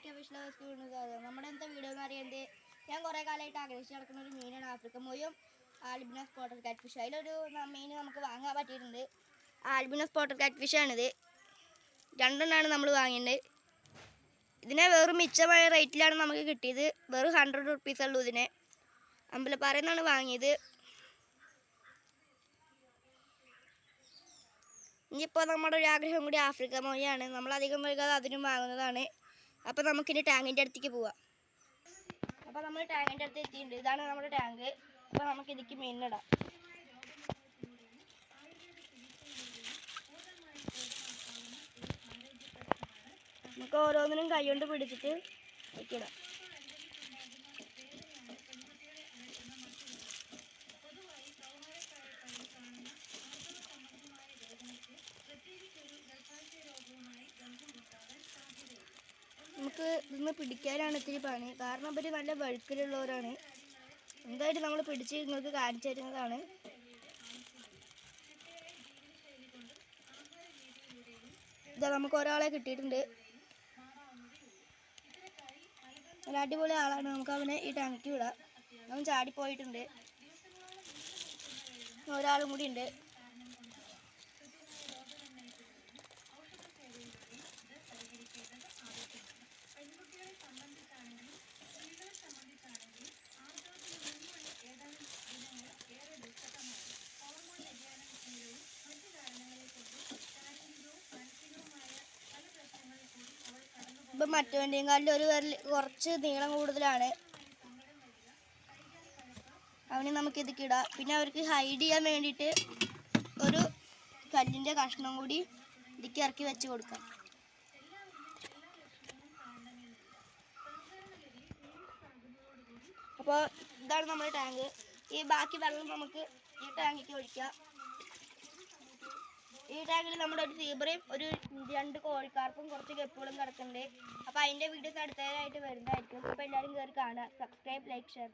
എല്ലാവർക്കും നമ്മുടെ എന്താ വീഡിയോ എന്ന് അറിയുന്നത് ഞാൻ കുറേ കാലമായിട്ട് ആഗ്രഹിച്ച് നടക്കുന്ന ഒരു മീനാണ് ആഫ്രിക്കൻ മോയും ആൽബിനോ സ്പോട്ടർ കാറ്റ് ഫിഷ്. അതിലൊരു മീൻ നമുക്ക് വാങ്ങാൻ പറ്റിയിട്ടുണ്ട്. ആൽബിനോ സ്പോട്ടർ കാറ്റ് ഫിഷാണിത്. രണ്ടെണ്ണമാണ് നമ്മൾ വാങ്ങിയത്. ഇതിനെ വെറും മിച്ചമായ റേറ്റിലാണ് നമുക്ക് കിട്ടിയത്. വെറും 100 റുപ്പീസ് ഉള്ളൂ. ഇതിനെ അമ്പലപ്പാറയിൽ നിന്നാണ് വാങ്ങിയത്. ഇനിയിപ്പോൾ നമ്മുടെ ഒരു ആഗ്രഹം കൂടി ആഫ്രിക്കൻ മോയാണ്. നമ്മളധികം വൈകാതെ അതിനും വാങ്ങുന്നതാണ്. അപ്പോൾ നമുക്കിനി ടാങ്കിൻ്റെ അടുത്തേക്ക് പോവാം. അപ്പോൾ നമ്മൾ ടാങ്കിൻ്റെ അടുത്ത് എത്തിയിട്ടുണ്ട്. ഇതാണ് നമ്മുടെ ടാങ്ക്. അപ്പോൾ നമുക്ക് ഇതിലേക്ക് മീനിടാം. നമുക്ക് ഓരോന്നിനും കൈ കൊണ്ട് പിടിച്ചിട്ട് വെക്കിടാം. നമുക്ക് ഇന്ന് പിടിക്കാനാണ് ഇത്തിരി പണി. കാരണം അവർ നല്ല വഴുക്കലുള്ളവരാണ്. എന്തായാലും നമ്മൾ പിടിച്ച് നിങ്ങൾക്ക് കാണിച്ചു തരുന്നതാണ്. ഇതാ നമുക്ക് ഒരാളെ കിട്ടിയിട്ടുണ്ട്. നല്ല അടിപൊളി ആളാണ്. നമുക്ക് അവനെ ഈ ടാങ്ക് വിടാം. അവൻ ചാടിപ്പോയിട്ടുണ്ട്. ഒരാളും കൂടി ഉണ്ട്. ഇപ്പം മറ്റവൻ്റെയും കാലിൽ ഒരു വിരൽ കുറച്ച് നീളം കൂടുതലാണ്. അവന് നമുക്കിതൊക്കെ ഇടാം. പിന്നെ അവർക്ക് ഹൈഡ് ചെയ്യാൻ വേണ്ടിയിട്ട് ഒരു കല്ലിൻ്റെ കഷ്ണം കൂടി ഇതിക്ക് ഇറക്കി വെച്ച് കൊടുക്കാം. അപ്പോൾ ഇതാണ് നമ്മുടെ ടാങ്ക്. ഈ ബാക്കി വെള്ളം നമുക്ക് ഈ ടാങ്കിലേക്ക് ഒഴിക്കാം. ഈ ടാങ്കിൽ നമ്മുടെ ഒരു സീബ്രയും ഒരു 2 കോഴിക്കാർപ്പും കുറച്ച് ഗപ്പികളും കിടക്കുന്നുണ്ട്. അപ്പോൾ അതിൻ്റെ വീഡിയോസ് അടുത്തതായിട്ട് വരുന്നതായിരിക്കും. അപ്പോൾ എല്ലാവരും കയറി കാണുക. Subscribe, like, share.